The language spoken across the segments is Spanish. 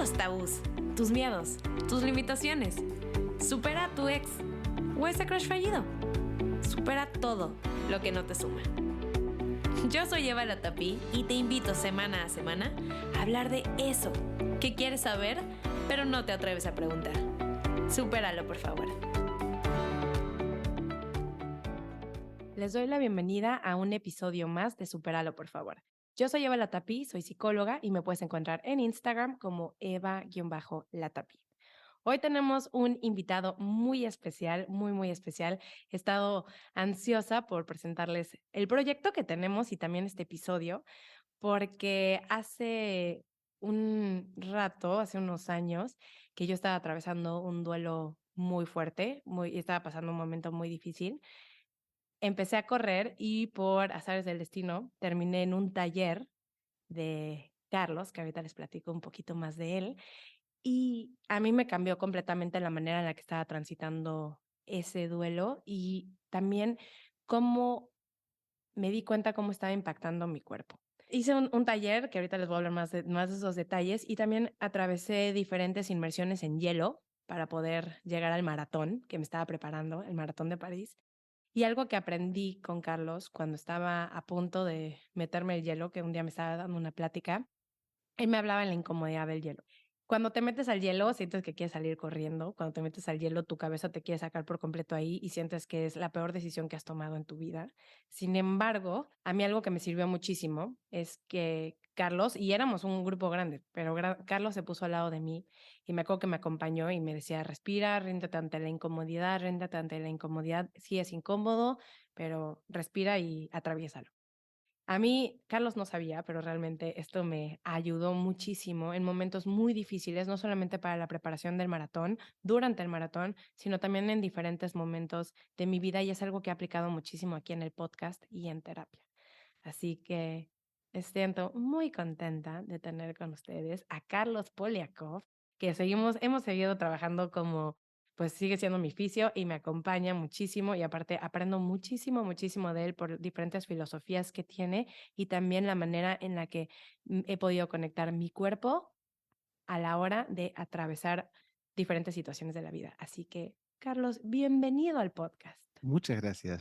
los tabús, tus miedos, tus limitaciones. Supera a tu ex o ese crush fallido. Supera todo lo que no te suma. Yo soy Eva Latapí y te invito semana a semana a hablar de eso que quieres saber, pero no te atreves a preguntar. Supéralo, por favor. Les doy la bienvenida a un episodio más de Supéralo, por favor. Yo soy Eva Latapí, soy psicóloga y me puedes encontrar en Instagram como Eva-Latapí. Hoy tenemos un invitado muy especial, muy especial. He estado ansiosa por presentarles el proyecto que tenemos y también este episodio, porque hace un rato, hace unos años, que yo estaba atravesando un duelo muy fuerte, estaba pasando un momento muy difícil. Empecé a correr y por azares del destino terminé en un taller de Carlos, que ahorita les platico un poquito más de él, y a mí me cambió completamente la manera en la que estaba transitando ese duelo y también cómo me di cuenta cómo estaba impactando mi cuerpo. Hice un taller, que ahorita les voy a hablar más de esos detalles, y también atravesé diferentes inmersiones en hielo para poder llegar al maratón que me estaba preparando, el Maratón de París. Y algo que aprendí con Carlos cuando estaba a punto de meterme el hielo, que un día me estaba dando una plática, él me hablaba de la incomodidad del hielo. Cuando te metes al hielo, sientes que quieres salir corriendo. Cuando te metes al hielo, tu cabeza te quiere sacar por completo ahí y sientes que es la peor decisión que has tomado en tu vida. Sin embargo, a mí algo que me sirvió muchísimo es que Carlos, y éramos un grupo grande, pero Carlos se puso al lado de mí y me acuerdo que me acompañó y me decía, respira, ríndete ante la incomodidad, ríndete ante la incomodidad. Sí es incómodo, pero respira y atraviésalo. A mí, Carlos no sabía, pero realmente esto me ayudó muchísimo en momentos muy difíciles, no solamente para la preparación del maratón, durante el maratón, sino también en diferentes momentos de mi vida y es algo que he aplicado muchísimo aquí en el podcast y en terapia. Así que me siento muy contenta de tener con ustedes a Carlos Poliakov, que hemos seguido trabajando como pues sigue siendo mi fisio y me acompaña muchísimo y aparte aprendo muchísimo de él por diferentes filosofías que tiene y también la manera en la que he podido conectar mi cuerpo a la hora de atravesar diferentes situaciones de la vida. Así que, Carlos, bienvenido al podcast. Muchas gracias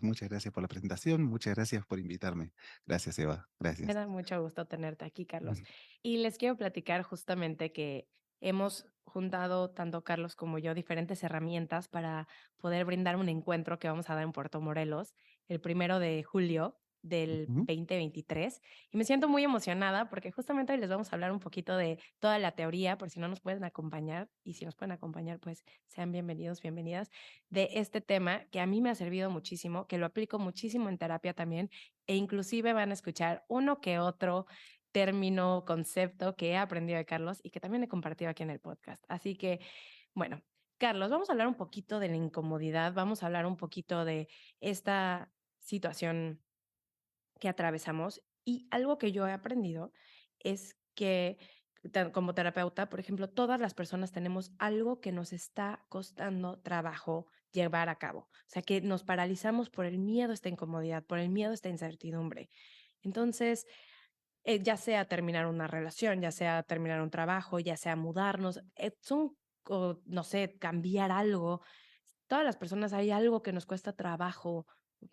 por la presentación, muchas gracias por invitarme. Gracias, Eva, Me gracias. da mucho gusto tenerte aquí, Carlos. Y les quiero platicar justamente que hemos juntado, tanto Carlos como yo, diferentes herramientas para poder brindar un encuentro que vamos a dar en Puerto Morelos el 1 de julio del Ujú. 2023. Y me siento muy emocionada porque justamente hoy les vamos a hablar un poquito de toda la teoría, por si no nos pueden acompañar. Y si nos pueden acompañar, pues sean bienvenidos, bienvenidas, de este tema que a mí me ha servido muchísimo, que lo aplico muchísimo en terapia también e inclusive van a escuchar uno que otro término, concepto que he aprendido de Carlos y que también he compartido aquí en el podcast. Así que, bueno, Carlos, vamos a hablar un poquito de la incomodidad, vamos a hablar un poquito de esta situación que atravesamos y algo que yo he aprendido es que como terapeuta, por ejemplo, todas las personas tenemos algo que nos está costando trabajo llevar a cabo. O sea, que nos paralizamos por el miedo a esta incomodidad, por el miedo a esta incertidumbre. Entonces, ya sea terminar una relación, ya sea terminar un trabajo, ya sea mudarnos, no sé, cambiar algo. Todas las personas hay algo que nos cuesta trabajo,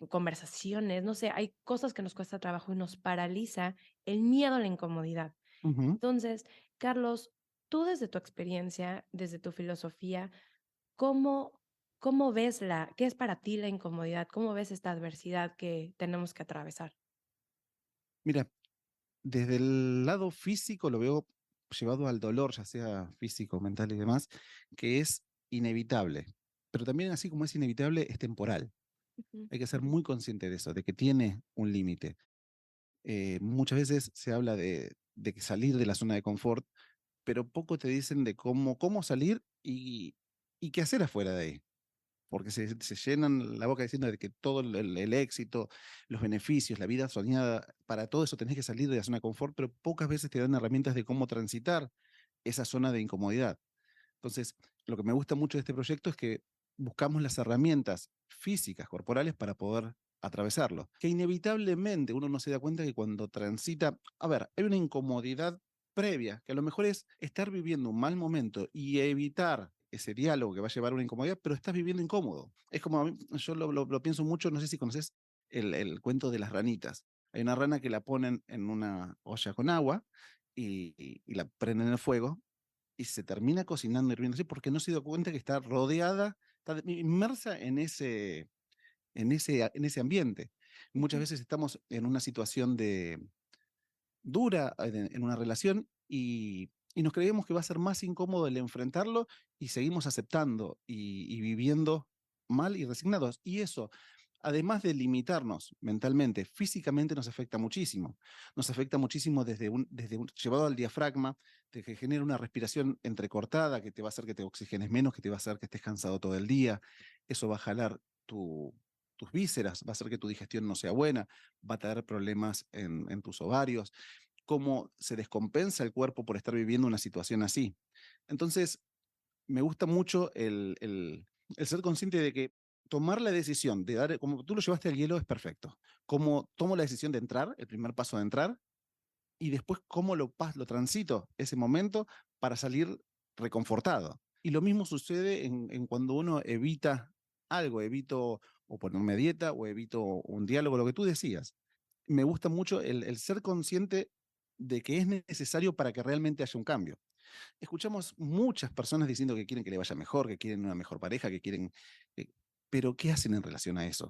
conversaciones, no sé, hay cosas que nos cuesta trabajo y nos paraliza el miedo a la incomodidad. Ujú. Entonces, Carlos, tú desde tu experiencia, desde tu filosofía, ¿cómo, cómo ves qué es para ti la incomodidad? ¿Cómo ves esta adversidad que tenemos que atravesar? Mira, desde el lado físico lo veo llevado al dolor, ya sea físico, mental y demás, que es inevitable. Pero también así como es inevitable, es temporal. Ujú, Hay que ser ujú. muy consciente de eso, de que tiene un límite. Muchas veces se habla de que salir de la zona de confort, pero poco te dicen de cómo salir y qué hacer afuera de ahí. Porque se llenan la boca diciendo de que todo el éxito, los beneficios, la vida soñada, para todo eso tenés que salir de la zona de confort, pero pocas veces te dan herramientas de cómo transitar esa zona de incomodidad. Entonces, lo que me gusta mucho de este proyecto es que buscamos las herramientas físicas, corporales, para poder atravesarlo. Que inevitablemente uno no se da cuenta que cuando transita, a ver, hay una incomodidad previa, que a lo mejor es estar viviendo un mal momento y evitar ese diálogo que va a llevar a una incomodidad, pero estás viviendo incómodo. Es como, yo lo pienso mucho, no sé si conoces el cuento de las ranitas. Hay una rana que la ponen en una olla con agua y la prenden en el fuego y se termina cocinando hirviendo así porque no se dio cuenta que está rodeada, está inmersa en ese ambiente. Muchas Ujú. veces estamos en una situación dura en una relación y nos creemos que va a ser más incómodo el enfrentarlo y seguimos aceptando y viviendo mal y resignados. Y eso, además de limitarnos mentalmente, físicamente nos afecta muchísimo. Nos afecta muchísimo llevado al diafragma, de que genera una respiración entrecortada que te va a hacer que te oxigenes menos, que te va a hacer que estés cansado todo el día. Eso va a jalar tus vísceras, va a hacer que tu digestión no sea buena, va a traer problemas en tus ovarios, cómo se descompensa el cuerpo por estar viviendo una situación así. Entonces, me gusta mucho el ser consciente de que tomar la decisión de dar, como tú lo llevaste al hielo, es perfecto. Como tomo la decisión de entrar, el primer paso de entrar, y después cómo lo transito ese momento para salir reconfortado. Y lo mismo sucede en cuando uno evita algo, evito o ponerme a dieta o evito un diálogo, lo que tú decías. Me gusta mucho el ser consciente de que es necesario para que realmente haya un cambio. Escuchamos muchas personas diciendo que quieren que le vaya mejor, que quieren una mejor pareja, que quieren... eh, pero ¿qué hacen en relación a eso?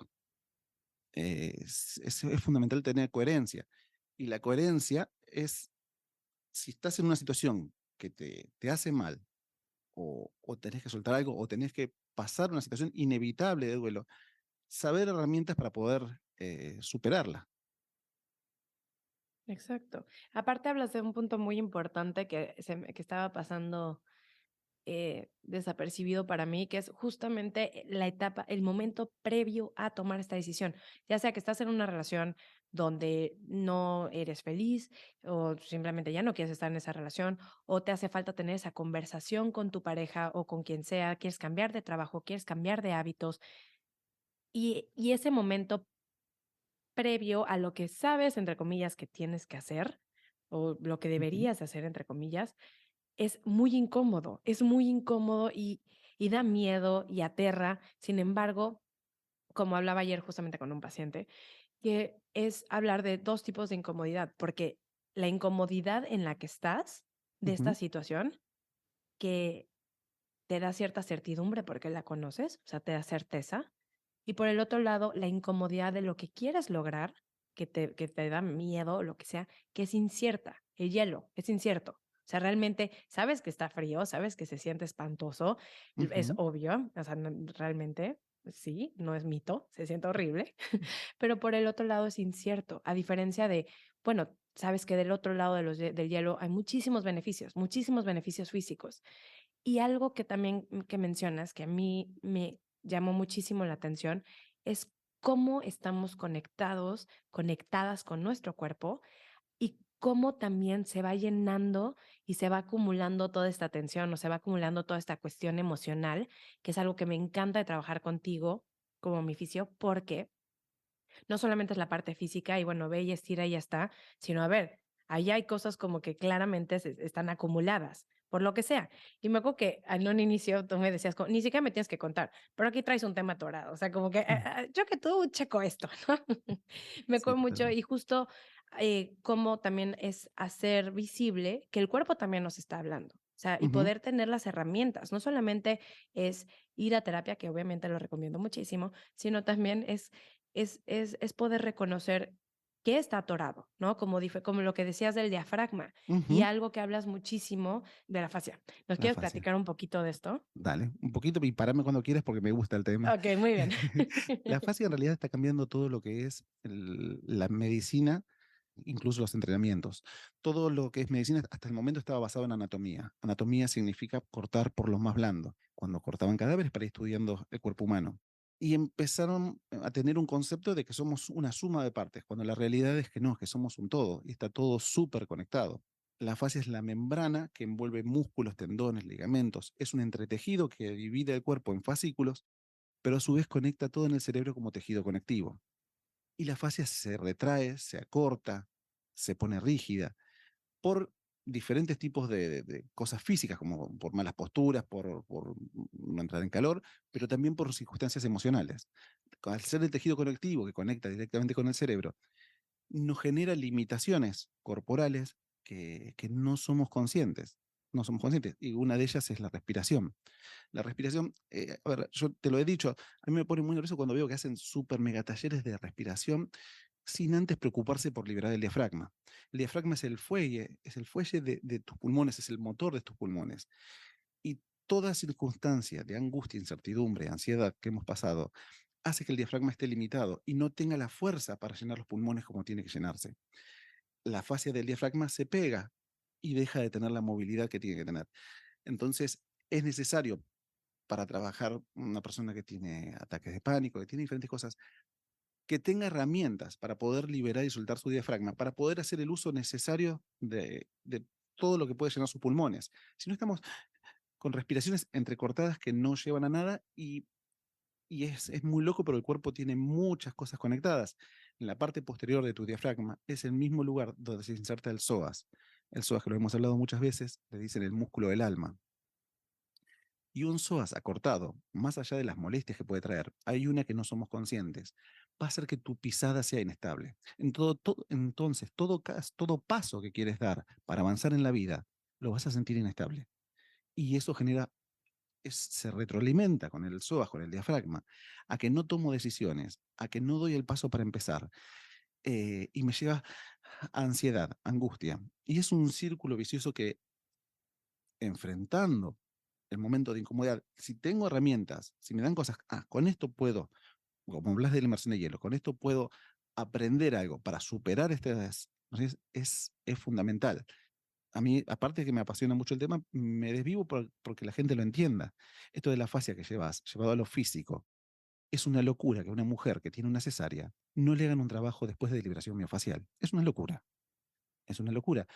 Es fundamental tener coherencia. Y la coherencia es, si estás en una situación que te hace mal, o tenés que soltar algo, o tenés que pasar una situación inevitable de duelo, saber herramientas para poder superarla. Exacto. Aparte hablas de un punto muy importante que estaba pasando desapercibido para mí, que es justamente la etapa, el momento previo a tomar esta decisión. Ya sea que estás en una relación donde no eres feliz o simplemente ya no quieres estar en esa relación o te hace falta tener esa conversación con tu pareja o con quien sea, quieres cambiar de trabajo, quieres cambiar de hábitos y ese momento previo a lo que sabes, entre comillas, que tienes que hacer o lo que Ujú, deberías hacer, entre comillas, es muy incómodo y da miedo y aterra. Sin embargo, como hablaba ayer justamente con un paciente, que es hablar de 2 tipos de incomodidad, porque la incomodidad en la que estás de esta ujú, situación, que te da cierta certidumbre porque la conoces, o sea, te da certeza. Y por el otro lado, la incomodidad de lo que quieres lograr, que te da miedo o lo que sea, que es incierta. El hielo es incierto. O sea, realmente sabes que está frío, sabes que se siente espantoso, es ujú, obvio, o sea, realmente sí, no es mito, se siente horrible, pero por el otro lado es incierto, a diferencia de, bueno, sabes que del otro lado del hielo hay muchísimos beneficios físicos. Y algo que también que mencionas, que a mí me llamó muchísimo la atención, es cómo estamos conectados, conectadas con nuestro cuerpo y cómo también se va llenando y se va acumulando toda esta tensión o se va acumulando toda esta cuestión emocional, que es algo que me encanta de trabajar contigo como mi fisio, porque no solamente es la parte física y bueno, ve y estira y ya está, sino a ver, ahí hay cosas como que claramente están acumuladas, por lo que sea. Y me acuerdo que en un inicio tú me decías, ni siquiera me tienes que contar, pero aquí traes un tema atorado, o sea, como que mm. yo que tú checo esto, ¿no? Me Sí, acuerdo mucho totalmente. y justo cómo también es hacer visible que el cuerpo también nos está hablando. O sea, y Ujú. poder tener las herramientas, no solamente es ir a terapia, que obviamente lo recomiendo muchísimo, sino también es poder reconocer qué está atorado, ¿no? Como lo que decías del diafragma, y Ujú. algo que hablas muchísimo de la fascia. ¿Nos La quieres fascia. platicar un poquito de esto? Dale, un poquito y parame cuando quieras porque me gusta el tema. Okey, muy bien. La fascia en realidad está cambiando todo lo que es la medicina, incluso los entrenamientos. Todo lo que es medicina hasta el momento estaba basado en anatomía. Anatomía significa cortar por lo más blando, cuando cortaban cadáveres para ir estudiando el cuerpo humano. Y empezaron a tener un concepto de que somos una suma de partes, cuando la realidad es que no, que somos un todo y está todo súper conectado. La fascia es la membrana que envuelve músculos, tendones, ligamentos. Es un entretejido que divide el cuerpo en fascículos, pero a su vez conecta todo en el cerebro como tejido conectivo. Y la fascia se retrae, se acorta, se pone rígida por diferentes tipos de cosas físicas, como por malas posturas, por no entrar en calor, pero también por circunstancias emocionales. Al ser el tejido conectivo que conecta directamente con el cerebro, nos genera limitaciones corporales que no somos conscientes. No somos conscientes. Y una de ellas es la respiración. La respiración, a ver, yo te lo he dicho, a mí me pone muy nervioso cuando veo que hacen súper mega talleres de respiración sin antes preocuparse por liberar el diafragma. El diafragma es el fuelle de tus pulmones, es el motor de tus pulmones. Y toda circunstancia de angustia, incertidumbre, ansiedad que hemos pasado hace que el diafragma esté limitado y no tenga la fuerza para llenar los pulmones como tiene que llenarse. La fascia del diafragma se pega y deja de tener la movilidad que tiene que tener. Entonces, es necesario para trabajar una persona que tiene ataques de pánico, que tiene diferentes cosas, que tenga herramientas para poder liberar y soltar su diafragma, para poder hacer el uso necesario de todo lo que puede llenar sus pulmones. Si no, estamos con respiraciones entrecortadas que no llevan a nada y es muy loco, pero el cuerpo tiene muchas cosas conectadas. En la parte posterior de tu diafragma es el mismo lugar donde se inserta el psoas. El psoas, que lo hemos hablado muchas veces, le dicen el músculo del alma. Y un psoas acortado, más allá de las molestias que puede traer, hay una que no somos conscientes, va a hacer que tu pisada sea inestable. Entonces, todo paso que quieres dar para avanzar en la vida, lo vas a sentir inestable. Y eso genera, se retroalimenta con el psoas, con el diafragma, a que no tomo decisiones, a que no doy el paso para empezar, y me lleva a ansiedad, angustia. Y es un círculo vicioso que, enfrentando el momento de incomodidad, si tengo herramientas, si me dan cosas, con esto puedo, como hablas de la inmersión de hielo, con esto puedo aprender algo para superar estas, es fundamental. A mí, aparte de que me apasiona mucho el tema, me desvivo porque la gente lo entienda. Esto de la fascia que llevas, llevado a lo físico, es una locura que una mujer que tiene una cesárea no le hagan un trabajo después de liberación miofacial. Es una locura. Es una locura.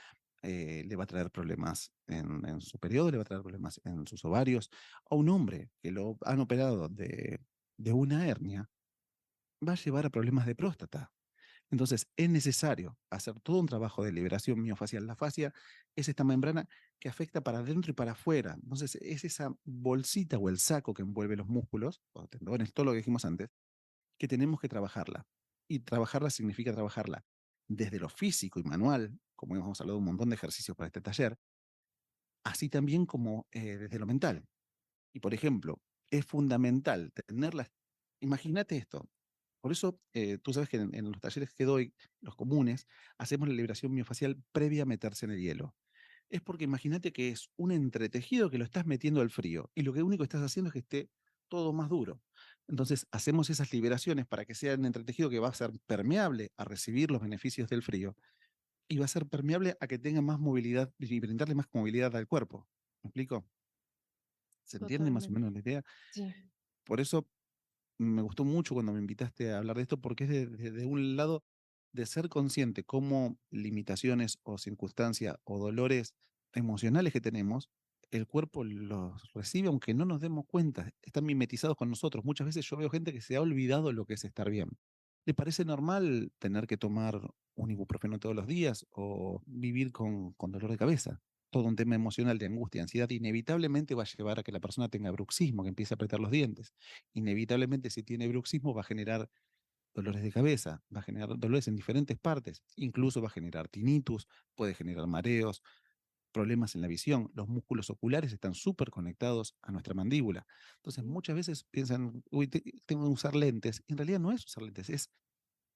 Le va a traer problemas en su periodo, le va a traer problemas en sus ovarios. A un hombre que lo han operado de una hernia, va a llevar a problemas de próstata. Entonces, es necesario hacer todo un trabajo de liberación miofacial. La fascia es esta membrana que afecta para adentro y para afuera. Entonces, es esa bolsita o el saco que envuelve los músculos, o tendones, todo lo que dijimos antes, que tenemos que trabajarla. Y trabajarla significa trabajarla desde lo físico y manual, como hemos hablado un montón de ejercicios para este taller, así también como desde lo mental. Y por ejemplo, es fundamental tenerlas. Imagínate esto. Por eso, tú sabes que en los talleres que doy, los comunes, hacemos la liberación miofacial previa a meterse en el hielo. Es porque imagínate que es un entretejido que lo estás metiendo al frío y lo que único que estás haciendo es que esté todo más duro. Entonces, hacemos esas liberaciones para que sea un entretejido que va a ser permeable a recibir los beneficios del frío y va a ser permeable a que tenga más movilidad y brindarle más movilidad al cuerpo. ¿Me explico? ¿Se entiende más o Totalmente. menos la idea? Sí, Por eso me gustó mucho cuando me invitaste a hablar de esto, porque es de un lado de ser consciente cómo limitaciones o circunstancias o dolores emocionales que tenemos, el cuerpo los recibe aunque no nos demos cuenta, están mimetizados con nosotros. Muchas veces yo veo gente que se ha olvidado lo que es estar bien. ¿Le parece normal tener que tomar un ibuprofeno todos los días o vivir con dolor de cabeza? Todo un tema emocional de angustia, ansiedad, inevitablemente va a llevar a que la persona tenga bruxismo, que empiece a apretar los dientes. Inevitablemente, si tiene bruxismo, va a generar dolores de cabeza, va a generar dolores en diferentes partes, incluso va a generar tinnitus, puede generar mareos, problemas en la visión. Los músculos oculares están súper conectados a nuestra mandíbula. Entonces, sí, muchas veces piensan, uy, tengo que usar lentes. Y en realidad no es usar lentes, es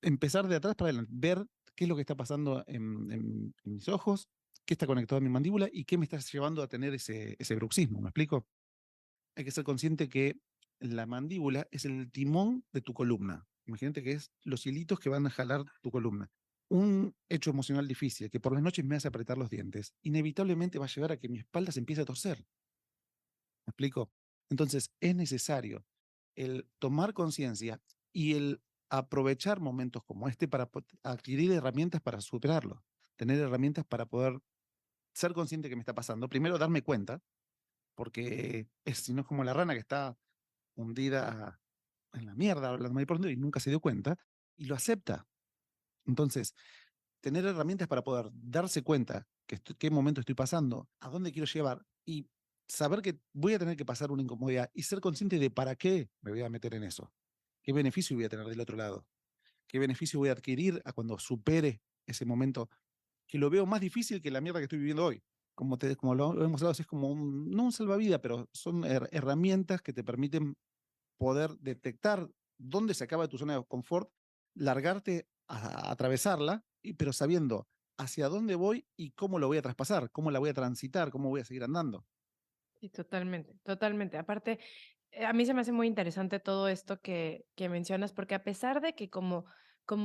empezar de atrás para adelante, ver qué es lo que está pasando en mis ojos, qué está conectado a mi mandíbula y qué me está llevando a tener ese bruxismo. ¿Me explico? Hay que ser consciente que la mandíbula es el timón de tu columna. Imagínate que es los hilitos que van a jalar tu columna. Un hecho emocional difícil que por las noches me hace apretar los dientes, inevitablemente va a llevar a que mi espalda se empiece a torcer. ¿Me explico? Entonces es necesario el tomar conciencia y el aprovechar momentos como este para adquirir herramientas para superarlo, tener herramientas para poder ser consciente que me está pasando. Primero darme cuenta, porque si no es como la rana que está hundida en la mierda, hablando muy pronto, y nunca se dio cuenta, y lo acepta. Entonces, tener herramientas para poder darse cuenta qué momento estoy pasando, a dónde quiero llevar y saber que voy a tener que pasar una incomodidad y ser consciente de para qué me voy a meter en eso. ¿Qué beneficio voy a tener del otro lado? ¿Qué beneficio voy a adquirir a cuando supere ese momento que lo veo más difícil que la mierda que estoy viviendo hoy? Como lo hemos hablado, es como no un salvavidas, pero son herramientas que te permiten poder detectar dónde se acaba tu zona de confort, largarte a atravesarla, pero sabiendo hacia dónde voy y cómo lo voy a traspasar, cómo la voy a transitar, cómo voy a seguir andando. Sí, totalmente, totalmente. Aparte, a mí se me hace muy interesante todo esto que mencionas, porque a pesar de que como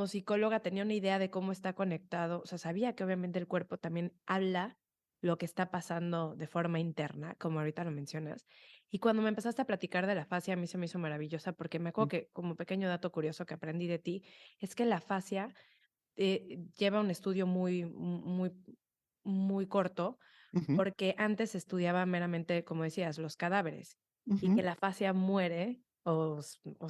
psicóloga tenía una idea de cómo está conectado, o sea, sabía que obviamente el cuerpo también habla lo que está pasando de forma interna, como ahorita lo mencionas. Y cuando me empezaste a platicar de la fascia, a mí se me hizo maravillosa, porque me acuerdo Mm, que como pequeño dato curioso que aprendí de ti, es que la fascia lleva un estudio muy corto, ujú, porque antes se estudiaba meramente, como decías, los cadáveres, y que ujú. la fascia muere,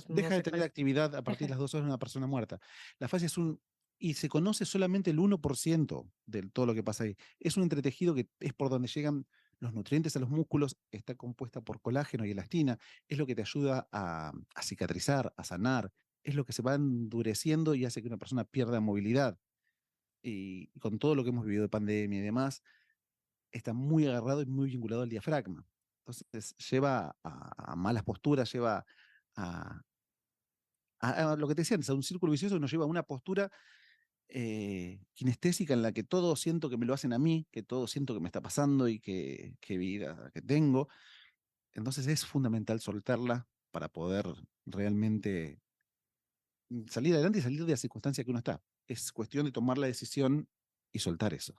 no Deja de sé tener cuál. actividad a partir de Ajá, las 2 horas de una persona muerta. La fascia es un... Y se conoce solamente el 1% de todo lo que pasa ahí. Es un entretejido que es por donde llegan los nutrientes a los músculos, está compuesta por colágeno y elastina, es lo que te ayuda a cicatrizar, a sanar, es lo que se va endureciendo y hace que una persona pierda movilidad. Y con todo lo que hemos vivido de pandemia y demás, está muy agarrado y muy vinculado al diafragma. Entonces lleva a malas posturas, lleva a, a lo que te decían, a un círculo vicioso que nos lleva a una postura kinestésica en la que todo siento que me lo hacen a mí, que todo siento que me está pasando y que vida que tengo. Entonces es fundamental soltarla para poder realmente salir adelante y salir de la circunstancia que uno está. Es cuestión de tomar la decisión y soltar eso.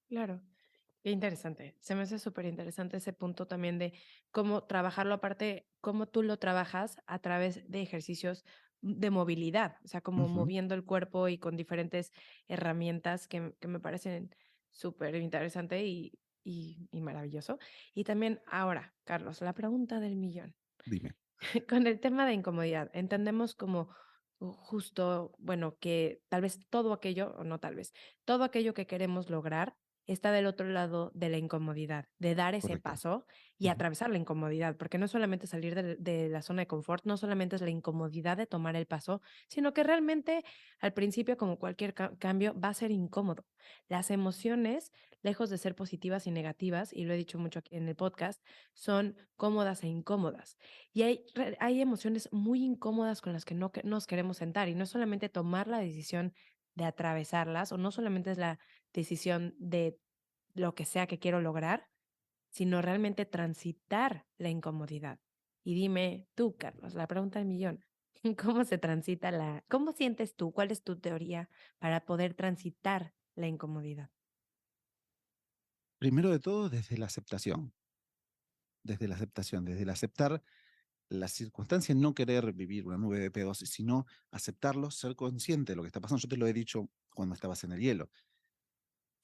claro. Qué interesante. Se me hace súper interesante ese punto también de cómo trabajarlo, aparte, cómo tú lo trabajas a través de ejercicios de movilidad, o sea, como Ujú, moviendo el cuerpo y con diferentes herramientas que me parecen súper interesante y maravilloso. Y también ahora, Carlos, la pregunta del millón. dime, Con el tema de incomodidad, entendemos como justo, bueno, que tal vez todo aquello, o no tal vez, todo aquello que queremos lograr está del otro lado de la incomodidad, de dar ese correcto. paso y Ujú. atravesar la incomodidad, porque no solamente salir de la zona de confort, no solamente es la incomodidad de tomar el paso, sino que realmente al principio, como cualquier cambio, va a ser incómodo. Las emociones, lejos de ser positivas y negativas, y lo he dicho mucho aquí en el podcast, son cómodas e incómodas. Y hay emociones muy incómodas con las que no nos queremos sentar, y no es solamente tomar la decisión de atravesarlas, o no solamente es la decisión de lo que sea que quiero lograr, sino realmente transitar la incomodidad. Y dime tú, Carlos, la pregunta del millón, cómo sientes tú? ¿Cuál es tu teoría para poder transitar la incomodidad? Primero de todo, desde el aceptar la circunstancia, no querer vivir una nube de pedos, sino aceptarlo, ser consciente de lo que está pasando. Yo te lo he dicho cuando estabas en el hielo.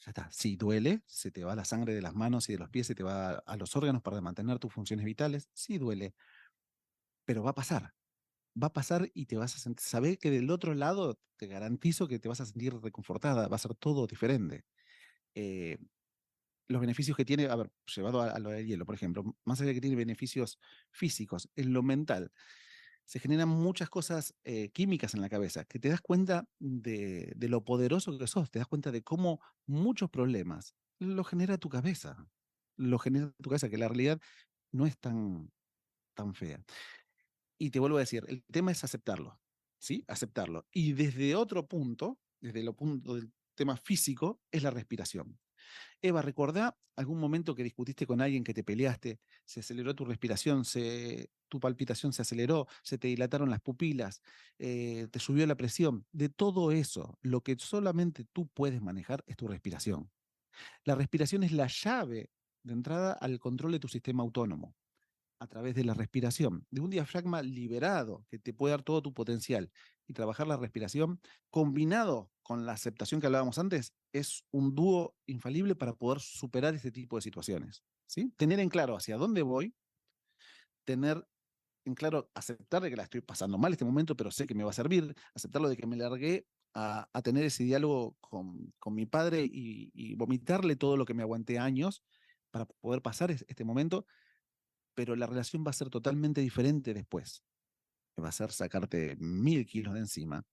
Ya está. Si duele, se te va la sangre de las manos y de los pies, se te va a los órganos para mantener tus funciones vitales. Sí duele, pero va a pasar y te vas a sentir, saber que del otro lado te garantizo que te vas a sentir reconfortada, va a ser todo diferente. Eh, los beneficios que tiene, a ver, llevado a lo del hielo, por ejemplo, más allá de que tiene beneficios físicos, en lo mental, se generan muchas cosas químicas en la cabeza, que te das cuenta de lo poderoso que sos, te das cuenta de cómo muchos problemas lo genera tu cabeza, lo genera tu cabeza, que la realidad no es tan fea. Y te vuelvo a decir, el tema es aceptarlo, ¿sí? Aceptarlo. Y desde otro punto, desde el punto del tema físico, es la respiración. Eva, ¿recordá algún momento que discutiste con alguien, que te peleaste, se aceleró tu respiración, tu palpitación se aceleró, se te dilataron las pupilas, te subió la presión? De todo eso, lo que solamente tú puedes manejar es tu respiración. La respiración es la llave de entrada al control de tu sistema autónomo a través de la respiración, de un diafragma liberado que te puede dar todo tu potencial. Y trabajar la respiración combinado con la aceptación que hablábamos antes es un dúo infalible para poder superar este tipo de situaciones. ¿Sí? Tener en claro hacia dónde voy, tener en claro, aceptar de que la estoy pasando mal este momento, pero sé que me va a servir, aceptarlo de que me largué a tener ese diálogo con mi padre y vomitarle todo lo que me aguanté años para poder pasar este momento, pero la relación va a ser totalmente diferente después. Va a ser sacarte 1000 kilos de encima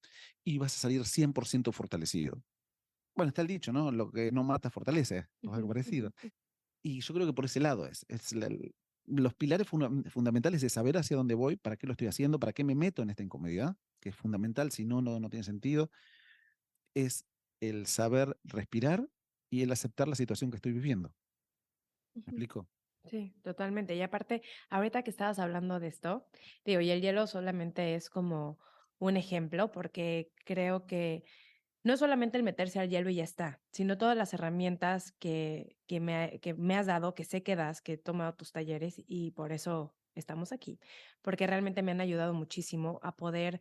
y vas a salir 100% fortalecido. Bueno, está el dicho, ¿no? Lo que no mata fortalece, o algo parecido. Y yo creo que por ese lado los pilares fundamentales de saber hacia dónde voy, para qué lo estoy haciendo, para qué me meto en esta incomodidad, que es fundamental, si no, no tiene sentido, es el saber respirar y el aceptar la situación que estoy viviendo. ¿Me Ujú. explico? Sí, totalmente. Y aparte, ahorita que estabas hablando de esto, digo, y el hielo solamente es como un ejemplo, porque creo que no es solamente el meterse al hielo y ya está, sino todas las herramientas que me has dado, que sé que das, que he tomado tus talleres y por eso estamos aquí, porque realmente me han ayudado muchísimo a poder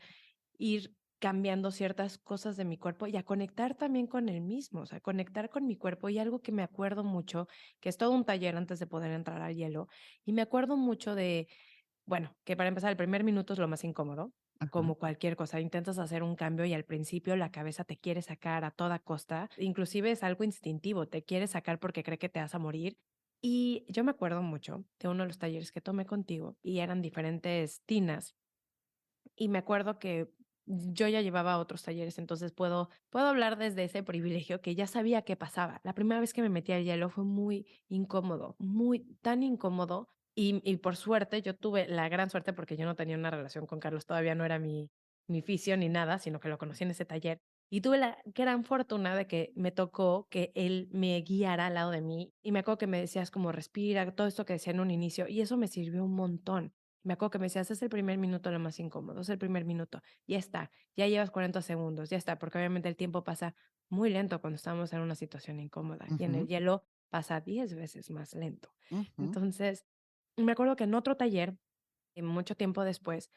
ir cambiando ciertas cosas de mi cuerpo y a conectar también con el mismo, o sea, conectar con mi cuerpo. Y algo que me acuerdo mucho, que es todo un taller antes de poder entrar al hielo, y me acuerdo mucho de, bueno, que para empezar el primer minuto es lo más incómodo, Ajá. como cualquier cosa, intentas hacer un cambio y al principio la cabeza te quiere sacar a toda costa, inclusive es algo instintivo, te quiere sacar porque cree que te vas a morir. Y yo me acuerdo mucho de uno de los talleres que tomé contigo y eran diferentes tinas y me acuerdo que yo ya llevaba otros talleres, entonces puedo hablar desde ese privilegio que ya sabía qué pasaba. La primera vez que me metí al hielo fue muy incómodo, muy tan incómodo, y por suerte, yo tuve la gran suerte, porque yo no tenía una relación con Carlos, todavía no era mi fisio ni nada, sino que lo conocí en ese taller, y tuve la gran fortuna de que me tocó que él me guiara al lado de mí, y me acuerdo que me decías como: "Respira", todo esto que decía en un inicio, y eso me sirvió un montón. Me acuerdo que me decías: "Es el primer minuto lo más incómodo, es el primer minuto, ya está, ya llevas 40 segundos, ya está", porque obviamente el tiempo pasa muy lento cuando estamos en una situación incómoda y en el Ujú, hielo pasa 10 veces más lento. ujú, Entonces, me acuerdo que en otro taller, mucho tiempo después,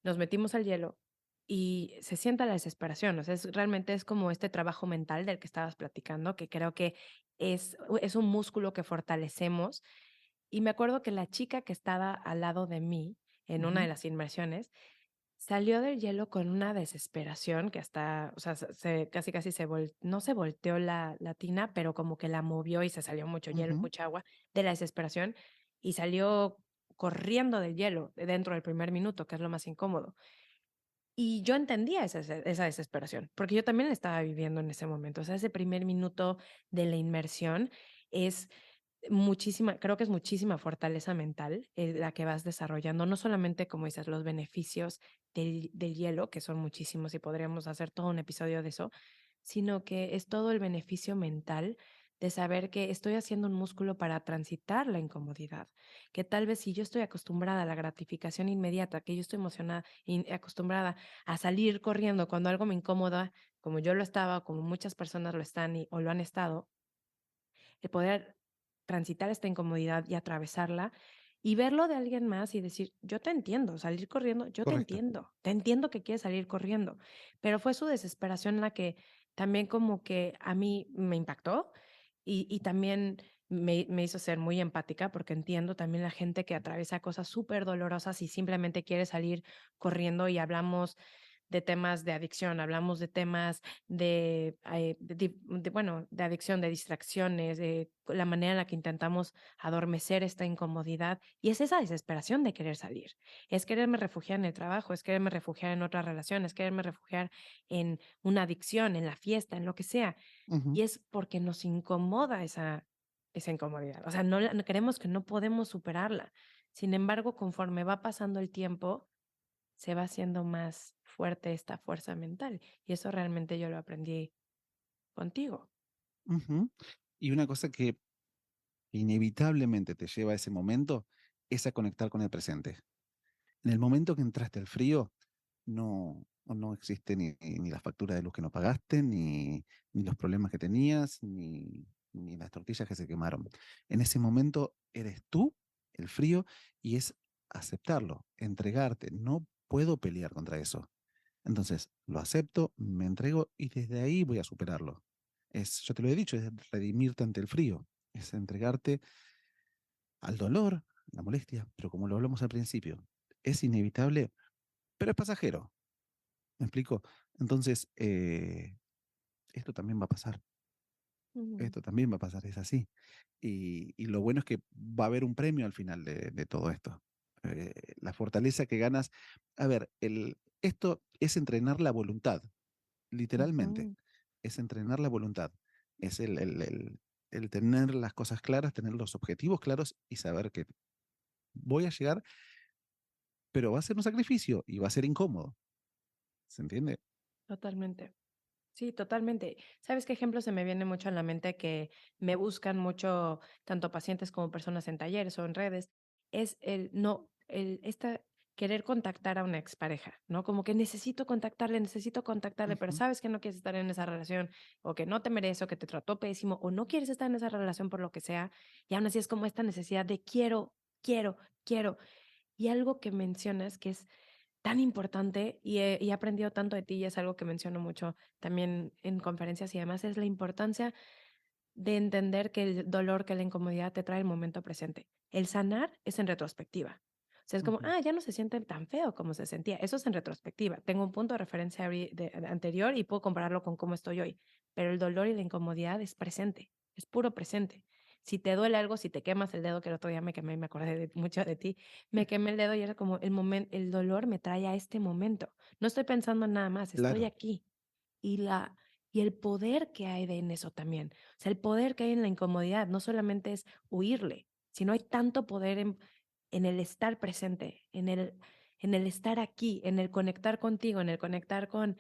nos metimos al hielo y se sienta la desesperación, o sea, realmente es como este trabajo mental del que estabas platicando, que creo que es un músculo que fortalecemos. Y me acuerdo que la chica que estaba al lado de mí en una de ujú, las inmersiones salió del hielo con una desesperación que hasta, o sea, casi casi no se volteó la tina, pero como que la movió y se salió mucho hielo, ujú, mucha agua de la desesperación y salió corriendo del hielo dentro del primer minuto, que es lo más incómodo. Y yo entendía esa desesperación, porque yo también la estaba viviendo en ese momento. O sea, ese primer minuto de la inmersión es muchísima, creo que es muchísima fortaleza mental, la que vas desarrollando, no solamente, como dices, los beneficios del hielo, que son muchísimos y podríamos hacer todo un episodio de eso, sino que es todo el beneficio mental de saber que estoy haciendo un músculo para transitar la incomodidad, que tal vez si yo estoy acostumbrada a la gratificación inmediata, que yo estoy emocionada y acostumbrada a salir corriendo cuando algo me incomoda, como yo lo estaba, como muchas personas lo están o lo han estado, el poder transitar esta incomodidad y atravesarla y verlo de alguien más y decir, yo te entiendo, salir corriendo, yo correcto. te entiendo que quieres salir corriendo, pero fue su desesperación la que también como que a mí me impactó y también me hizo ser muy empática porque entiendo también la gente que atraviesa cosas súper dolorosas y simplemente quiere salir corriendo y hablamos de temas de adicción, hablamos de temas bueno, de adicción, de distracciones, de la manera en la que intentamos adormecer esta incomodidad. Y es esa desesperación de querer salir. Es quererme refugiar en el trabajo, es quererme refugiar en otra relación, es quererme refugiar en una adicción, en la fiesta, en lo que sea. Ujú, Y es porque nos incomoda esa incomodidad. O sea, no creemos que no podemos superarla. Sin embargo, conforme va pasando el tiempo, se va haciendo más fuerte esta fuerza mental. Y eso realmente yo lo aprendí contigo. ujú. Y una cosa que inevitablemente te lleva a ese momento es a conectar con el presente. En el momento que entraste al frío, no existe ni la factura de luz que no pagaste, ni los problemas que tenías, ni las tortillas que se quemaron. En ese momento eres tú, el frío, y es aceptarlo, entregarte. No puedo pelear contra eso. Entonces, lo acepto, me entrego y desde ahí voy a superarlo. Yo te lo he dicho, es redimirte ante el frío, es entregarte al dolor, la molestia, pero como lo hablamos al principio, es inevitable, pero es pasajero. ¿Me explico? Entonces, esto también va a pasar, Ujú, esto también va a pasar, es así. Y lo bueno es que va a haber un premio al final de todo esto. La fortaleza que ganas, a ver, esto es entrenar la voluntad, literalmente, ujú, es entrenar la voluntad, es el tener las cosas claras, tener los objetivos claros y saber que voy a llegar, pero va a ser un sacrificio y va a ser incómodo, ¿se entiende? totalmente. Sí, totalmente. ¿Sabes qué ejemplo se me viene mucho a la mente que me buscan mucho tanto pacientes como personas en talleres o en redes? Es el no, el esta querer contactar a una expareja, ¿no? Como que necesito contactarle, pero Ujú. sabes que no quieres estar en esa relación o que no te merece o que te trató pésimo o no quieres estar en esa relación por lo que sea, y aún así es como esta necesidad de quiero, quiero, quiero. Y algo que mencionas que es tan importante y he aprendido tanto de ti y es algo que menciono mucho también en conferencias y demás, es la importancia de entender que el dolor, que la incomodidad te trae el momento presente. El sanar es en retrospectiva. O sea, es como, Ujú. ya no se siente tan feo como se sentía. Eso es en retrospectiva. Tengo un punto de referencia anterior y puedo compararlo con cómo estoy hoy. Pero el dolor y la incomodidad es presente, es puro presente. Si te duele algo, si te quemas el dedo, que el otro día me quemé y me acordé mucho de ti, me quemé el dedo y era como el momento, el dolor me trae a este momento. No estoy pensando en nada más, estoy Claro, aquí. Y la y el poder que hay en eso también. O sea, el poder que hay en la incomodidad no solamente es huirle, sino hay tanto poder en el estar presente, en el estar aquí, en el conectar contigo, en el conectar con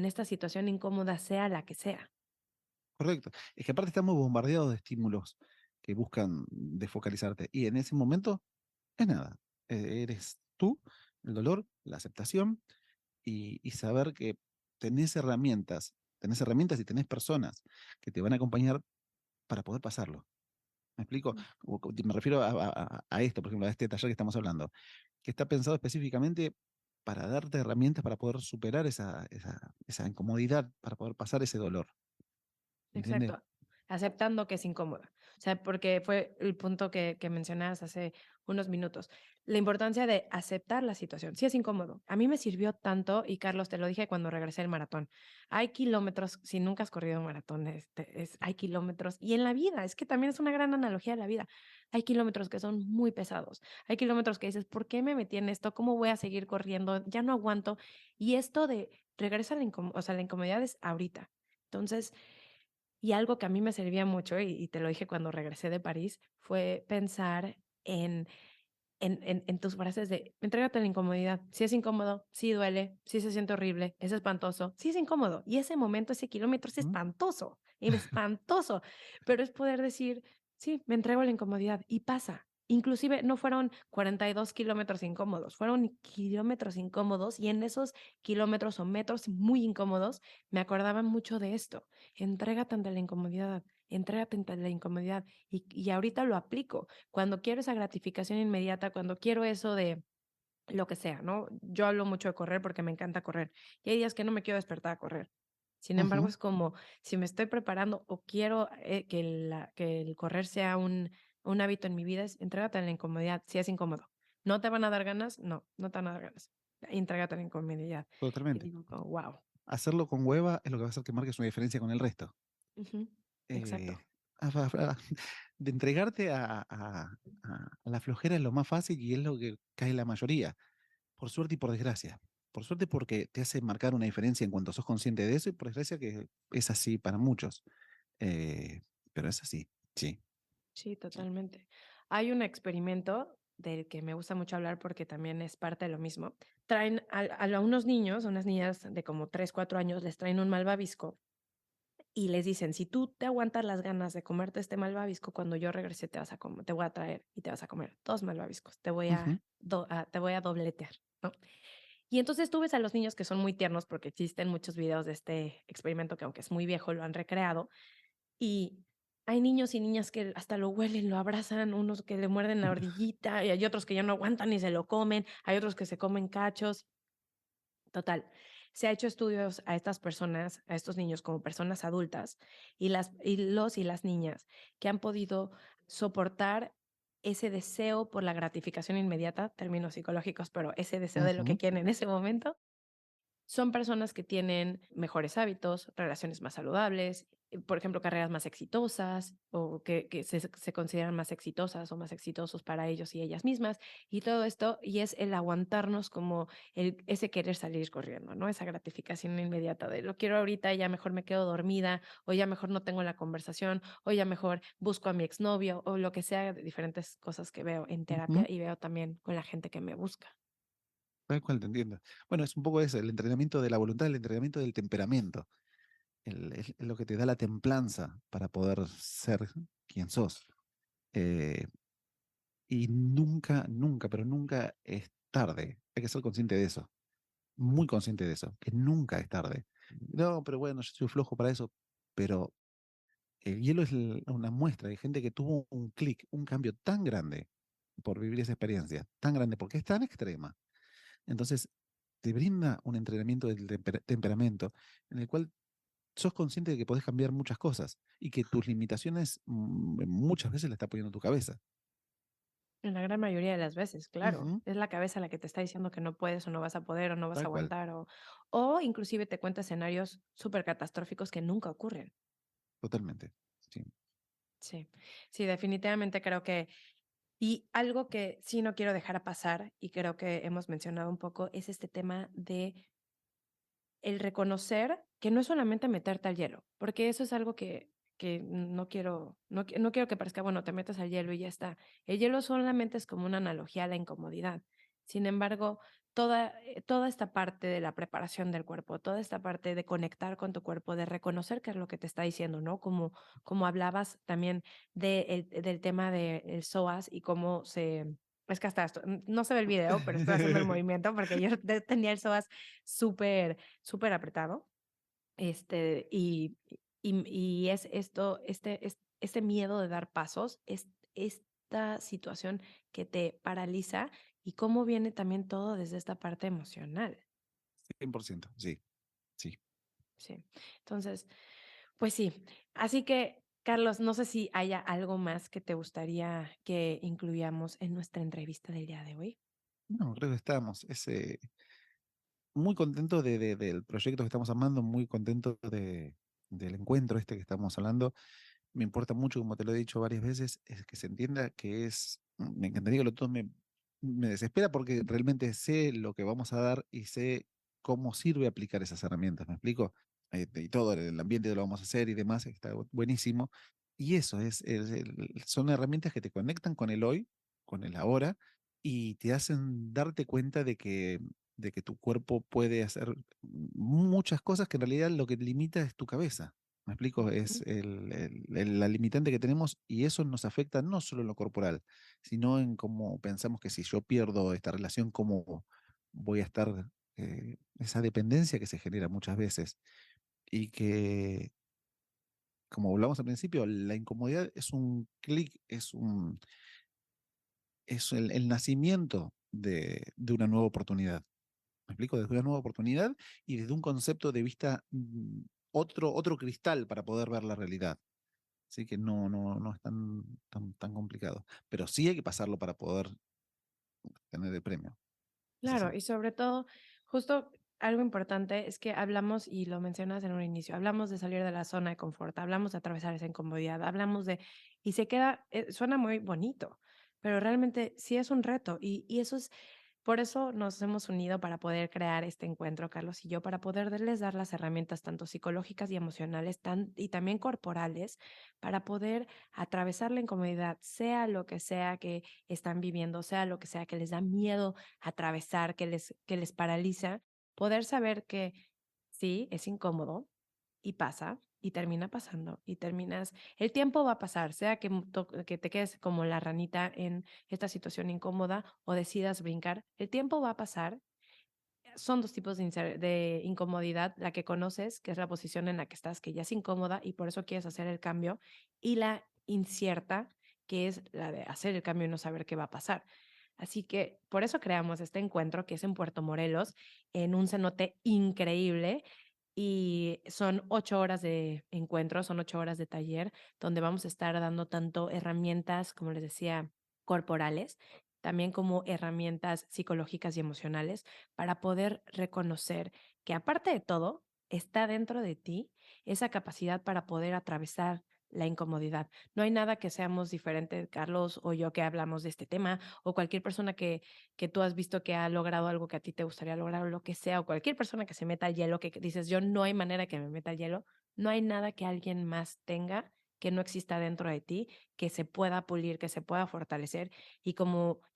esta situación incómoda, sea la que sea. correcto. Es que aparte estamos bombardeados de estímulos que buscan desfocalizarte. Y en ese momento es nada. Eres tú, el dolor, la aceptación y saber que tenés herramientas y tenés personas que te van a acompañar para poder pasarlo. ¿Me explico? Mm. Me refiero a esto, por ejemplo, a este taller que estamos hablando, que está pensado específicamente para darte herramientas para poder superar esa incomodidad, para poder pasar ese dolor. ¿Entiendes? Exacto, aceptando que es incómoda. O sea, porque fue el punto que mencionabas hace unos minutos. La importancia de aceptar la situación. Sí es incómodo. A mí me sirvió tanto, y Carlos, te lo dije cuando regresé del maratón. Hay kilómetros, si nunca has corrido un maratón, hay kilómetros. Y en la vida, es que también es una gran analogía de la vida. Hay kilómetros que son muy pesados. Hay kilómetros que dices, ¿por qué me metí en esto? ¿Cómo voy a seguir corriendo? Ya no aguanto. Y esto de regresa a o sea, la incomodidad es ahorita. Entonces, y algo que a mí me servía mucho, y te lo dije cuando regresé de París, fue pensar en tus frases de entrégate a la incomodidad. Si es incómodo, sí duele, sí se siente horrible, es espantoso, sí es incómodo. Y ese momento, ese kilómetro es ¿Mm? espantoso, espantoso. Pero es poder decir, sí, me entrego a la incomodidad y pasa. Inclusive no fueron 42 kilómetros incómodos, fueron kilómetros incómodos y en esos kilómetros o metros muy incómodos me acordaba mucho de esto. Entrégate ante la incomodidad, entrégate ante la incomodidad y ahorita lo aplico cuando quiero esa gratificación inmediata, cuando quiero eso de lo que sea, ¿no? Yo hablo mucho de correr porque me encanta correr. Y hay días que no me quiero despertar a correr. Sin embargo, Ujú. es como si me estoy preparando o quiero que el correr sea un hábito en mi vida, es entrégate a la incomodidad, si es incómodo. ¿No te van a dar ganas? No, no te van a dar ganas. Entrégate a la incomodidad. Y Totalmente. digo, como, wow. Hacerlo con hueva es lo que va a hacer que marques una diferencia con el resto. Exacto. Eh, de entregarte a la flojera es lo más fácil y es lo que cae la mayoría, por suerte y por desgracia. Por suerte porque te hace marcar una diferencia en cuanto sos consciente de eso y por desgracia que es así para muchos. Eh, pero es así, sí. Sí, totalmente. Hay un experimento del que me gusta mucho hablar porque también es parte de lo mismo. Traen a unos niños, unas niñas de como 3 4 años, les traen un malvavisco y les dicen, si tú te aguantas las ganas de comerte este malvavisco, cuando yo regrese te vas a comer, te voy a traer y te vas a comer 2 malvaviscos, Ujú, te voy a dobletear, ¿no? Y entonces tú ves a los niños que son muy tiernos porque existen muchos videos de este experimento que aunque es muy viejo lo han recreado y hay niños y niñas que hasta lo huelen, lo abrazan, unos que le muerden la ardillita, y hay otros que ya no aguantan y se lo comen, hay otros que se comen cachos. Total, se ha hecho estudios a estas personas, a estos niños como personas adultas y las niñas que han podido soportar ese deseo por la gratificación inmediata, términos psicológicos, pero ese deseo de lo que ujú. quieren en ese momento, son personas que tienen mejores hábitos, relaciones más saludables, por ejemplo, carreras más exitosas o que se consideran más exitosas o más exitosos para ellos y ellas mismas y todo esto, y es el aguantarnos como ese querer salir corriendo, ¿no? Esa gratificación inmediata de lo quiero ahorita, ya mejor me quedo dormida o ya mejor no tengo la conversación o ya mejor busco a mi exnovio o lo que sea, de diferentes cosas que veo en terapia Ujú, y veo también con la gente que me busca. tal cual, te entiendo. Bueno, es un poco eso, el entrenamiento de la voluntad, el entrenamiento del temperamento, es lo que te da la templanza para poder ser quien sos. Eh, y nunca, nunca, pero nunca es tarde. Hay que ser consciente de eso, muy consciente de eso, que nunca es tarde. No, pero bueno, yo soy flojo para eso, pero el hielo es una muestra de gente que tuvo un clic, un cambio tan grande por vivir esa experiencia, tan grande, porque es tan extrema. Entonces, te brinda un entrenamiento del temperamento en el cual sos consciente de que podés cambiar muchas cosas y que tus limitaciones muchas veces las está poniendo tu cabeza. En la gran mayoría de las veces, claro. Ujú, Es la cabeza la que te está diciendo que no puedes o no vas a poder o no vas a tal cual, aguantar o inclusive te cuenta escenarios súper catastróficos que nunca ocurren. totalmente. Sí. Sí, sí, definitivamente creo que y algo que sí no quiero dejar a pasar y creo que hemos mencionado un poco es este tema de el reconocer que no es solamente meterte al hielo, porque eso es algo que no quiero que parezca, bueno, te metes al hielo y ya está. El hielo solamente es como una analogía a la incomodidad. Sin embargo, toda esta parte de la preparación del cuerpo, toda esta parte de conectar con tu cuerpo, de reconocer qué es lo que te está diciendo, ¿no? Como hablabas también del tema del psoas y cómo se es que hasta no se ve el video, pero estoy haciendo el movimiento porque yo tenía el psoas súper súper apretado, y es esto, este miedo de dar pasos, es esta situación que te paraliza y cómo viene también todo desde esta parte emocional, 100%, sí, sí. sí. Entonces, pues sí. Así que, Carlos, no sé si haya algo más que te gustaría que incluyamos en nuestra entrevista del día de hoy. No, creo que estamos. Muy contento del proyecto que estamos armando, muy contento del encuentro este que estamos hablando. Me importa mucho, como te lo he dicho varias veces, es que se entienda que me encantaría que lo tome, me desespera porque realmente sé lo que vamos a dar y sé cómo sirve aplicar esas herramientas, ¿me explico? Y todo el ambiente lo vamos a hacer y demás, está buenísimo. Y eso son herramientas que te conectan con el hoy, con el ahora, y te hacen darte cuenta de que tu cuerpo puede hacer muchas cosas que en realidad lo que limita es tu cabeza. ¿Me explico? Es Ujú. la limitante que tenemos y eso nos afecta no solo en lo corporal, sino en cómo pensamos que si yo pierdo esta relación, cómo voy a estar, esa dependencia que se genera muchas veces y que, como hablamos al principio, la incomodidad es un clic, es el nacimiento de una nueva oportunidad. ¿Me explico? Desde una nueva oportunidad y desde un concepto de vista, otro cristal para poder ver la realidad. Así que no es tan complicado. Pero sí hay que pasarlo para poder tener el premio. Es Claro, así. y sobre todo, justo algo importante es que hablamos, y lo mencionas en un inicio, hablamos de salir de la zona de confort, hablamos de atravesar esa incomodidad, hablamos y se queda, suena muy bonito, pero realmente sí es un reto, y eso es, por eso nos hemos unido para poder crear este encuentro, Carlos y yo, para poderles dar las herramientas tanto psicológicas y emocionales, y también corporales, para poder atravesar la incomodidad, sea lo que sea que están viviendo, sea lo que sea que les da miedo atravesar, que les paraliza, poder saber que sí, es incómodo y pasa y termina pasando y terminas, el tiempo va a pasar, sea que te quedes como la ranita en esta situación incómoda o decidas brincar, el tiempo va a pasar. Son dos tipos de incomodidad, la que conoces, que es la posición en la que estás, que ya es incómoda y por eso quieres hacer el cambio, y la incierta, que es la de hacer el cambio y no saber qué va a pasar. Así que por eso creamos este encuentro que es en Puerto Morelos, en un cenote increíble, y son 8 horas de encuentro, son 8 horas de taller, donde vamos a estar dando tanto herramientas, como les decía, corporales, también como herramientas psicológicas y emocionales para poder reconocer que aparte de todo, está dentro de ti esa capacidad para poder atravesar la incomodidad. No hay nada que seamos diferentes, Carlos o yo, que hablamos de este tema, o cualquier persona que tú has visto que ha logrado algo que a ti te gustaría lograr, o lo que sea, o cualquier persona que se meta al hielo, que dices, yo no hay manera que me meta al hielo, no hay nada que alguien más tenga que no exista dentro de ti, que se pueda pulir, que se pueda fortalecer y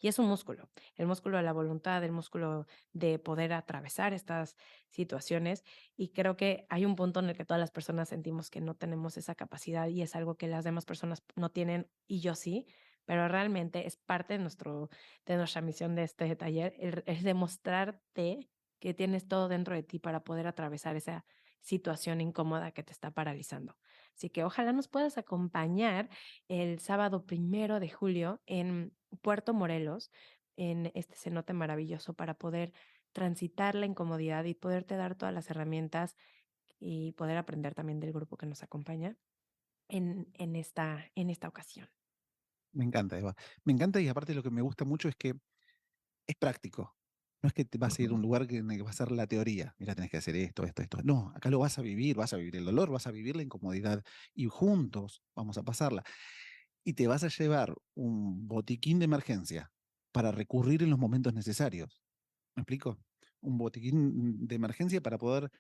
es un músculo, el músculo de la voluntad, el músculo de poder atravesar estas situaciones. Y creo que hay un punto en el que todas las personas sentimos que no tenemos esa capacidad y es algo que las demás personas no tienen y yo sí, pero realmente es parte de nuestra misión de este taller, el demostrarte que tienes todo dentro de ti para poder atravesar esa situación incómoda que te está paralizando. Así que ojalá nos puedas acompañar el sábado 1 de julio en Puerto Morelos, en este cenote maravilloso para poder transitar la incomodidad y poderte dar todas las herramientas y poder aprender también del grupo que nos acompaña en esta ocasión. Me encanta, Eva. Me encanta y aparte lo que me gusta mucho es que es práctico. No es que te vas a ir a Ujú. un lugar que, en el que va a ser la teoría. Mira, tenés que hacer esto, esto, esto. No, acá lo vas a vivir el dolor, vas a vivir la incomodidad y juntos vamos a pasarla. Y te vas a llevar un botiquín de emergencia para recurrir en los momentos necesarios. ¿Me explico? Un botiquín de emergencia para poder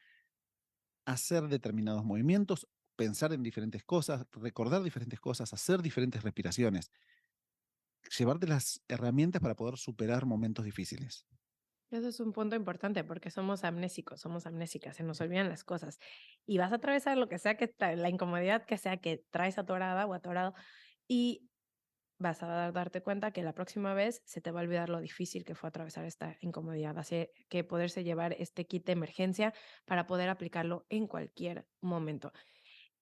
hacer determinados movimientos, pensar en diferentes cosas, recordar diferentes cosas, hacer diferentes respiraciones, llevarte las herramientas para poder superar momentos difíciles. Eso es un punto importante porque somos amnésicos, somos amnésicas, se nos olvidan las cosas y vas a atravesar lo que sea la incomodidad que sea que traes atorada o atorado y vas a darte cuenta que la próxima vez se te va a olvidar lo difícil que fue atravesar esta incomodidad. Así que poderse llevar este kit de emergencia para poder aplicarlo en cualquier momento.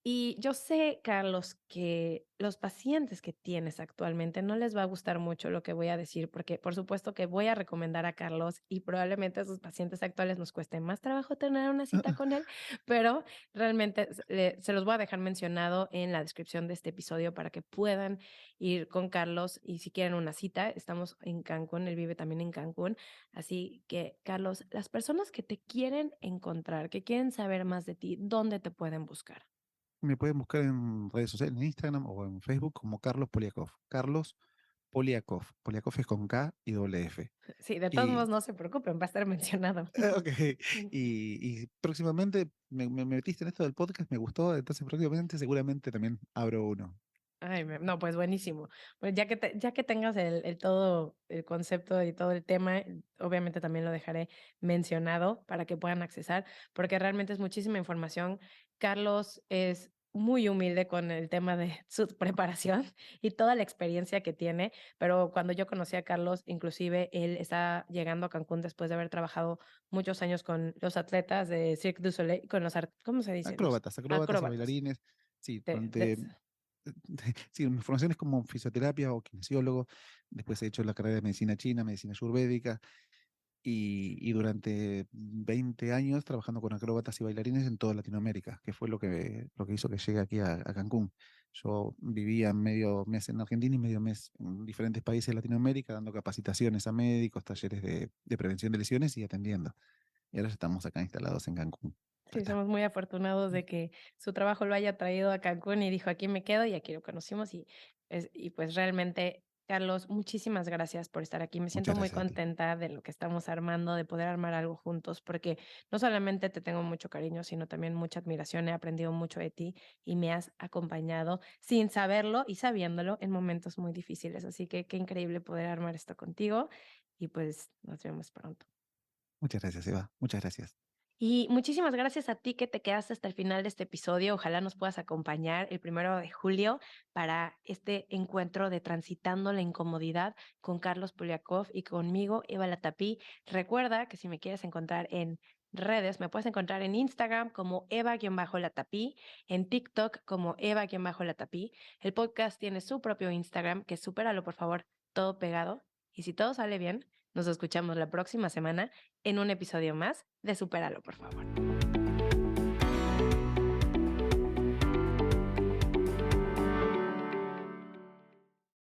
Y yo sé, Carlos, que los pacientes que tienes actualmente no les va a gustar mucho lo que voy a decir, porque por supuesto que voy a recomendar a Carlos y probablemente a sus pacientes actuales nos cueste más trabajo tener una cita con él, pero realmente se los voy a dejar mencionado en la descripción de este episodio para que puedan ir con Carlos y si quieren una cita, estamos en Cancún, él vive también en Cancún, así que Carlos, las personas que te quieren encontrar, que quieren saber más de ti, ¿dónde te pueden buscar? Me pueden buscar en redes sociales, en Instagram o en Facebook como Carlos Poliakov. Carlos Poliakov. Poliakov es con K y doble F. Sí, de todos modos Y, no se preocupen, va a estar mencionado. ok, y próximamente me metiste en esto del podcast, me gustó, entonces próximamente seguramente también abro uno. Ay, no, pues buenísimo. Pues ya que tengas el todo el concepto y todo el tema, obviamente también lo dejaré mencionado para que puedan accesar, porque realmente es muchísima información. Carlos es muy humilde con el tema de su preparación y toda la experiencia que tiene, pero cuando yo conocí a Carlos, inclusive él está llegando a Cancún después de haber trabajado muchos años con los atletas de Cirque du Soleil, con ¿cómo se dice? Los Acróbatas, acróbatas y acróbatas. bailarines. Sí, De, de- sí, mi formación es como fisioterapia o kinesiólogo. Después he hecho la carrera de medicina china, medicina ayurvédica. Y durante 20 años trabajando con acróbatas y bailarines en toda Latinoamérica, que fue lo que hizo que llegue aquí a Cancún. Yo vivía medio mes en Argentina y medio mes en diferentes países de Latinoamérica, dando capacitaciones a médicos, talleres de prevención de lesiones y atendiendo. Y ahora ya estamos acá instalados en Cancún. Acá Sí, está. somos muy afortunados de que su trabajo lo haya traído a Cancún y dijo, aquí me quedo y aquí lo conocimos y pues realmente, Carlos, muchísimas gracias por estar aquí. Me siento Muchas muy gracias a ti. contenta de lo que estamos armando, de poder armar algo juntos, porque no solamente te tengo mucho cariño, sino también mucha admiración. He aprendido mucho de ti y me has acompañado sin saberlo y sabiéndolo en momentos muy difíciles. Así que qué increíble poder armar esto contigo y pues nos vemos pronto. Muchas gracias, Eva. Muchas gracias. Y muchísimas gracias a ti que te quedaste hasta el final de este episodio. Ojalá nos puedas acompañar el 1 de julio para este encuentro de Transitando la Incomodidad con Carlos Poliakov y conmigo, Eva Latapí. Recuerda que si me quieres encontrar en redes, me puedes encontrar en Instagram como Eva-Latapí, en TikTok como Eva-Latapí. El podcast tiene su propio Instagram, que es Supéralo, por favor, todo pegado. Y si todo sale bien, nos escuchamos la próxima semana en un episodio más de Supéralo, por favor.